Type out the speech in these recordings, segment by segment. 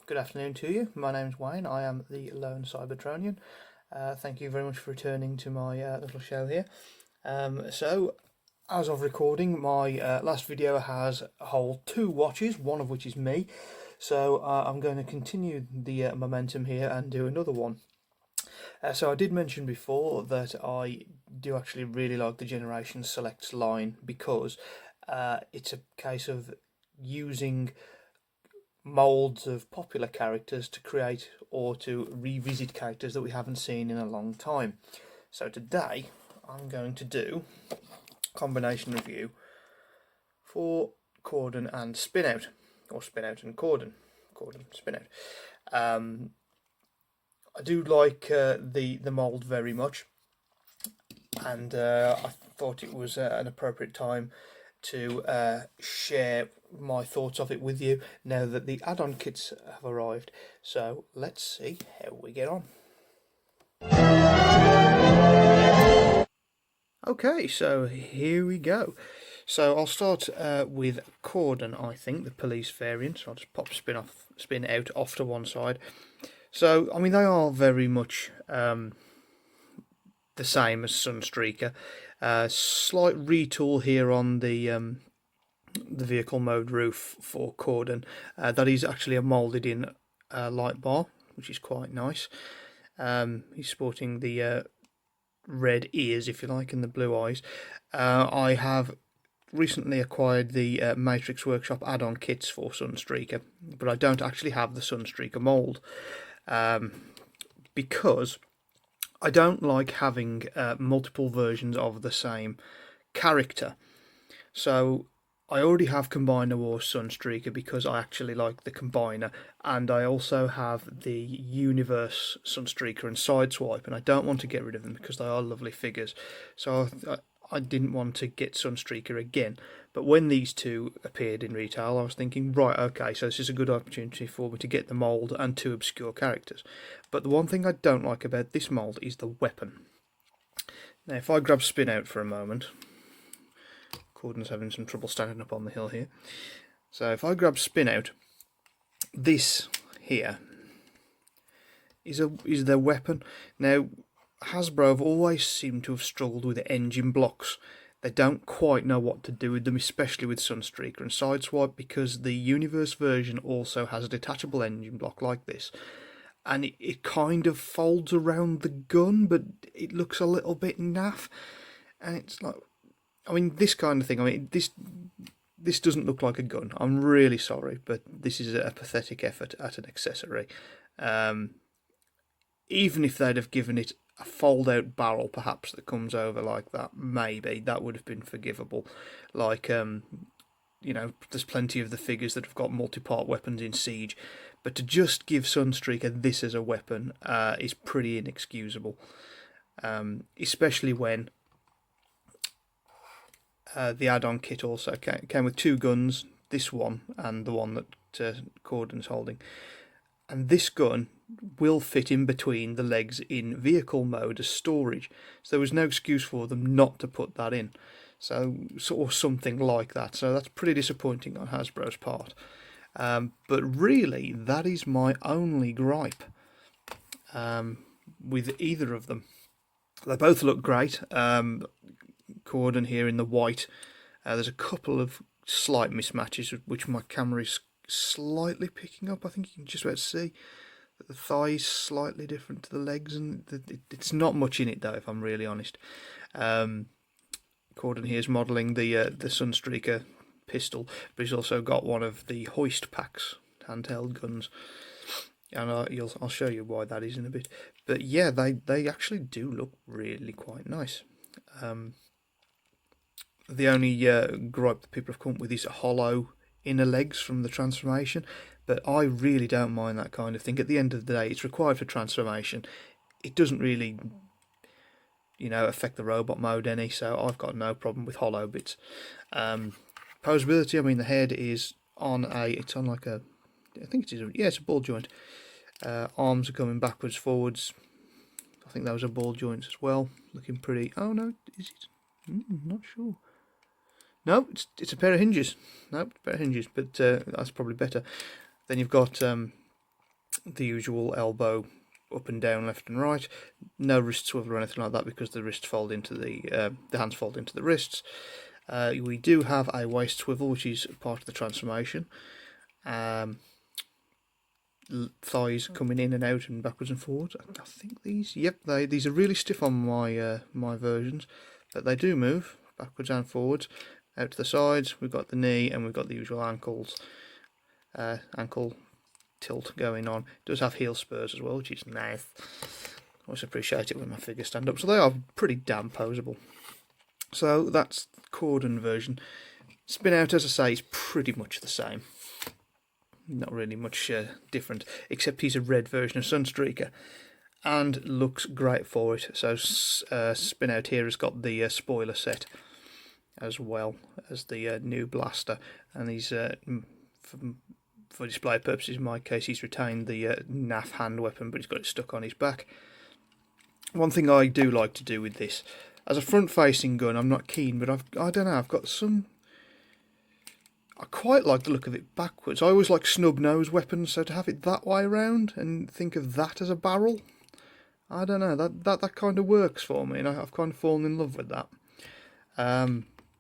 Good afternoon to you. My name's Wayne. I am the Lone Cybertronian. Thank you very much for returning to my little show here. So, as of recording, my last video has a whole 2 watches, one of which is me. So I'm going to continue the momentum here and do another one. So I did mention before that I do actually really like the Generation Selects line because it's a case of using molds of popular characters to create or to revisit characters that we haven't seen in a long time. So today I'm going to do a combination review for Cordon and Spinout, or Spinout and Cordon, Spinout. I do like the mould very much, and I thought it was an appropriate time to share my thoughts of it with you now that the add-on kits have arrived. So let's see how we get on. Okay, so here we go. So I'll start with Cordon, I think, the police variant. So I'll just pop Spinout off to one side. So, I mean, they are very much the same as Sunstreaker. Slight retool here on the vehicle mode roof for Cordon. That is actually a moulded in light bar, which is quite nice. He's sporting the red ears, if you like, and the blue eyes. I have recently acquired the Matrix Workshop add-on kits for Sunstreaker, but I don't actually have the Sunstreaker mould because I don't like having multiple versions of the same character. So I already have Combiner Wars Sunstreaker because I actually like the Combiner, and I also have the Universe Sunstreaker and Sideswipe, and I don't want to get rid of them because they are lovely figures. So I didn't want to get Sunstreaker again. But when these two appeared in retail, I was thinking, right, okay, so this is a good opportunity for me to get the mould and 2 obscure characters. But the one thing I don't like about this mould is the weapon. Now, if I grab Spinout for a moment, Cordon's having some trouble standing up on the hill here. So if I grab Spinout, this here is their weapon. Now, Hasbro have always seemed to have struggled with the engine blocks. They don't quite know what to do with them, especially with Sunstreaker and Sideswipe, because the Universe version also has a detachable engine block like this. And it kind of folds around the gun, but it looks a little bit naff. And it's like, I mean, this kind of thing, I mean, this doesn't look like a gun. I'm really sorry, but this is a pathetic effort at an accessory. Even if they'd have given it a fold-out barrel, perhaps, that comes over like that, maybe that would have been forgivable. Like, you know, there's plenty of the figures that have got multi-part weapons in Siege, but to just give Sunstreaker this as a weapon is pretty inexcusable, especially when the add-on kit also came with 2 guns, this one and the one that Cordon's holding, and this gun will fit in between the legs in vehicle mode as storage, so there was no excuse for them not to put that in, or something like that. So that's pretty disappointing on Hasbro's part, but really that is my only gripe with either of them. They both look great. Cordon here in the white, there's a couple of slight mismatches which my camera is slightly picking up. I think you can just about see that the thigh is slightly different to the legs, and it's not much in it though, if I'm really honest. Cordon here is modelling the Sunstreaker pistol, but he's also got one of the hoist packs handheld guns, and I'll show you why that is in a bit. But yeah, they actually do look really quite nice. The only gripe that people have come up with is hollow inner legs from the transformation, but I really don't mind that kind of thing. At the end of the day, it's required for transformation. It doesn't really, you know, affect the robot mode any, so I've got no problem with hollow bits. Posability, I mean, the head is on it's on like a, I think it's a ball joint. Arms are coming backwards, forwards. I think those are ball joints as well. Looking pretty. Oh no, is it? Not sure. No, it's a pair of hinges. No, it's a pair of hinges, but that's probably better. Then you've got the usual elbow up and down, left and right. No wrist swivel or anything like that because the wrists fold into the hands fold into the wrists. We do have a waist swivel, which is part of the transformation. Thighs coming in and out and backwards and forwards. I think these are really stiff on my my versions, but they do move backwards and forwards, out to the sides. We've got the knee and we've got the usual ankle tilt going on. It does have heel spurs as well, which is nice. I always appreciate it when my figures stand up, so they are pretty damn poseable. So that's Cordon version. Spinout, as I say, is pretty much the same. Not really much different, except he's a red version of Sunstreaker, and looks great for it. So Spinout here has got the spoiler set, as well as the new blaster, and he's for display purposes, in my case, he's retained the NAF hand weapon, but he's got it stuck on his back. One thing I do like to do with this, as a front-facing gun, I'm not keen, but I don't know, I've got some. I quite like the look of it backwards. I always like snub-nose weapons, so to have it that way around and think of that as a barrel, I don't know, that kind of works for me, and I've kind of fallen in love with that.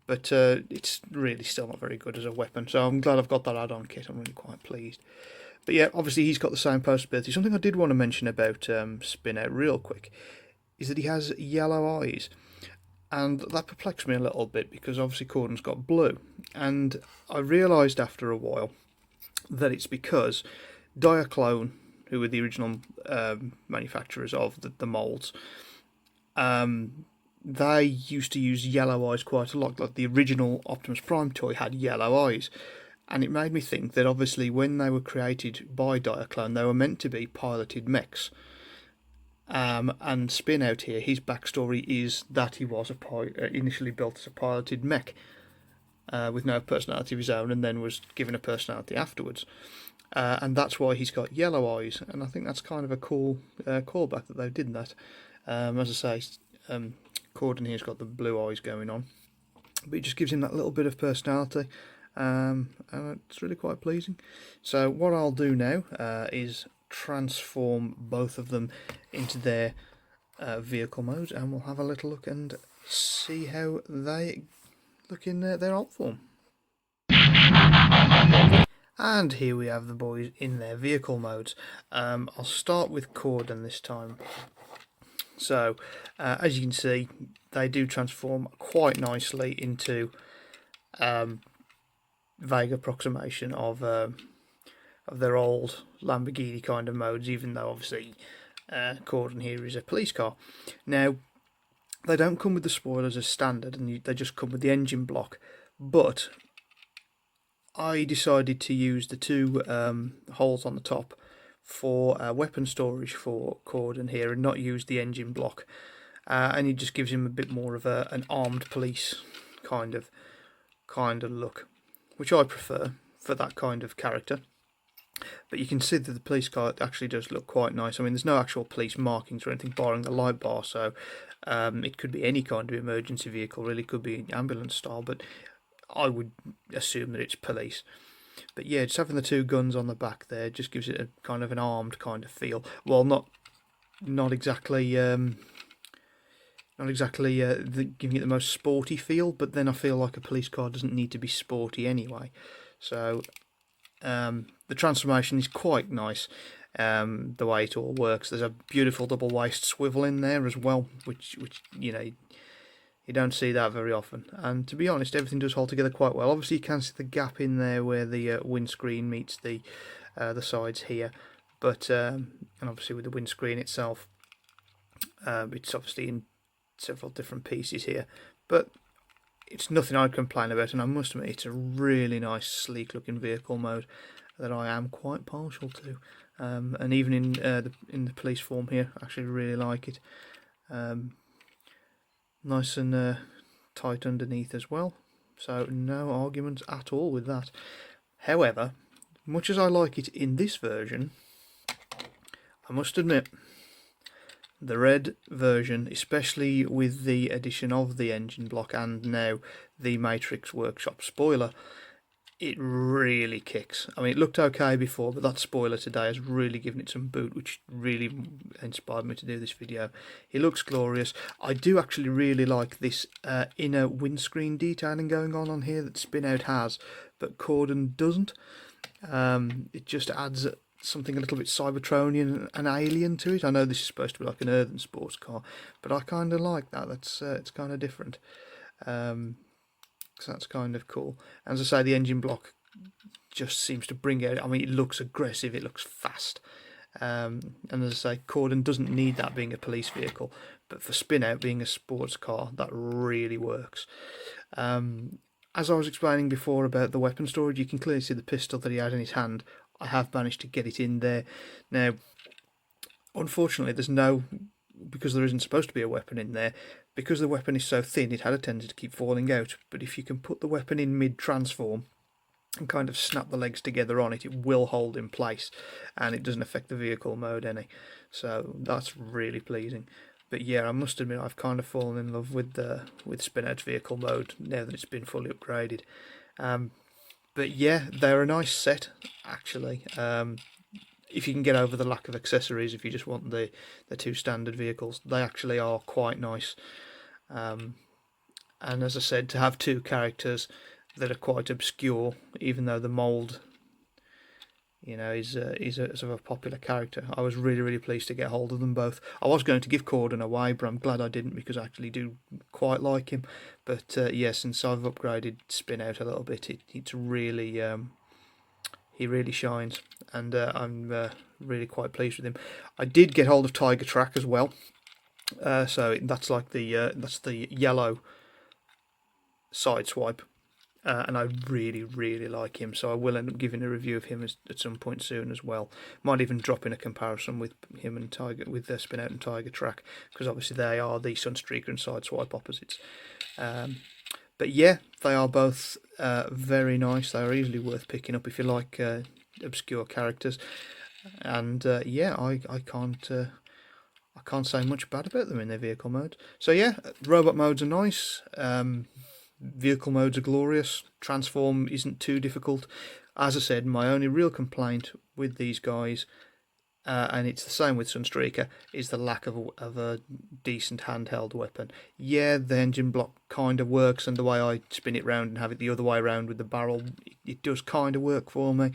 But it's really still not very good as a weapon, so I'm glad I've got that add-on kit. I'm really quite pleased. But yeah, obviously he's got the same postability. Something I did want to mention about Spinout real quick is that he has yellow eyes. And that perplexed me a little bit because obviously Cordon's got blue. And I realised after a while that it's because Diaclone, who were the original manufacturers of the moulds, they used to use yellow eyes quite a lot. Like the original Optimus Prime toy had yellow eyes. And it made me think that obviously when they were created by Diaclone, they were meant to be piloted mechs. And Spinout here, his backstory is that he was initially built as a piloted mech with no personality of his own, and then was given a personality afterwards. And that's why he's got yellow eyes, and I think that's kind of a cool callback that they did that. As I say, Cordon here's got the blue eyes going on, but it just gives him that little bit of personality, and it's really quite pleasing. So what I'll do now is transform both of them into their vehicle modes, and we'll have a little look and see how they look in their alt form. And here we have the boys in their vehicle modes. I'll start with Cordon this time. So as you can see, they do transform quite nicely into vague approximation of their old Lamborghini kind of modes, even though obviously Cordon here is a police car. Now, they don't come with the spoilers as standard, and they just come with the engine block, but I decided to use the two holes on the top for weapon storage for Cordon here, and not use the engine block, and it just gives him a bit more of an armed police kind of look, which I prefer for that kind of character. But you can see that the police car actually does look quite nice. I mean, there's no actual police markings or anything barring the light bar, so it could be any kind of emergency vehicle, really could be ambulance style, but I would assume that it's police. But yeah, just having the two guns on the back there just gives it a kind of an armed kind of feel. Well, not exactly giving it the most sporty feel, but then I feel like a police car doesn't need to be sporty anyway. So the transformation is quite nice, the way it all works. There's a beautiful double waist swivel in there as well, which you know, you don't see that very often. And to be honest, everything does hold together quite well. Obviously, you can see the gap in there where the windscreen meets the sides here, but and obviously with the windscreen itself, it's obviously in several different pieces here, but it's nothing I'd complain about, and I must admit it's a really nice, sleek-looking vehicle mode that I am quite partial to. And even in the police form here, I actually really like it. Nice and tight underneath as well, so no arguments at all with that. However, much as I like it in this version, I must admit, the red version, especially with the addition of the engine block and now the Matrix Workshop spoiler, it really kicks. I mean, it looked okay before, but that spoiler today has really given it some boot, which really inspired me to do this video. It looks glorious. I do actually really like this inner windscreen detailing going on here that Spinout has, but Cordon doesn't. It just adds something a little bit Cybertronian and alien to it. I know this is supposed to be like an earthen sports car, but I kind of like that. That's it's kind of different. So that's kind of cool. As I say, the engine block just seems to bring out. I mean, it looks aggressive. It looks fast. And as I say, Cordon doesn't need that being a police vehicle, but for Spinout being a sports car, that really works. As I was explaining before about the weapon storage, you can clearly see the pistol that he had in his hand. I have managed to get it in there. Now, unfortunately, there's no, because there isn't supposed to be a weapon in there, because the weapon is so thin, it had a tendency to keep falling out. But if you can put the weapon in mid-transform and kind of snap the legs together on it, it will hold in place, and it doesn't affect the vehicle mode any. So that's really pleasing. But yeah, I must admit I've kind of fallen in love with Spinout's vehicle mode now that it's been fully upgraded. But yeah, they're a nice set actually. If you can get over the lack of accessories, if you just want the two standard vehicles, they actually are quite nice. And as I said, to have two characters that are quite obscure, even though the mould, you know, is a sort of a popular character, I was really pleased to get hold of them both. I was going to give Cordon away, but I'm glad I didn't, because I actually do quite like him. But yeah, since I've upgraded Spinout a little bit, it's really he really shines, and I'm really quite pleased with him. I did get hold of Tiger Track as well, so that's like that's the yellow sideswipe, and I really like him. So I will end up giving a review of him at some point soon as well. Might even drop in a comparison with him and Spinout and Tiger Track, because obviously they are the Sunstreaker and sideswipe opposites. But yeah, they are both very nice. They are easily worth picking up if you like obscure characters. And yeah, I can't say much bad about them in their vehicle mode. So yeah, robot modes are nice. Vehicle modes are glorious. Transform isn't too difficult. As I said, my only real complaint with these guys, and it's the same with Sunstreaker, is the lack of a decent handheld weapon. Yeah, the engine block kind of works, and the way I spin it round and have it the other way around with the barrel, it does kind of work for me.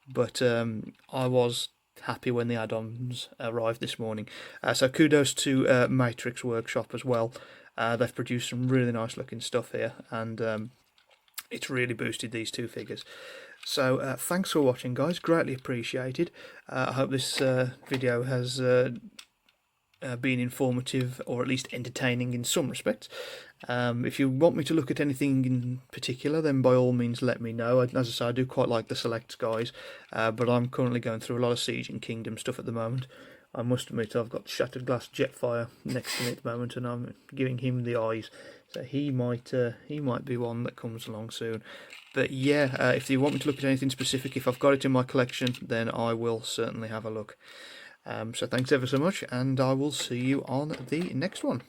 But I was happy when the add-ons arrived this morning. So kudos to Matrix Workshop as well. They've produced some really nice looking stuff here, and it's really boosted these two figures. So thanks for watching, guys, greatly appreciated. I hope this video has been informative, or at least entertaining in some respects. If you want me to look at anything in particular, then by all means let me know. As I say, I do quite like the Selects guys, but I'm currently going through a lot of Siege and Kingdom stuff at the moment. I must admit I've got Shattered Glass Jetfire next to me at the moment, and I'm giving him the eyes. So he might be one that comes along soon. But yeah, if you want me to look at anything specific, if I've got it in my collection, then I will certainly have a look. So thanks ever so much, and I will see you on the next one.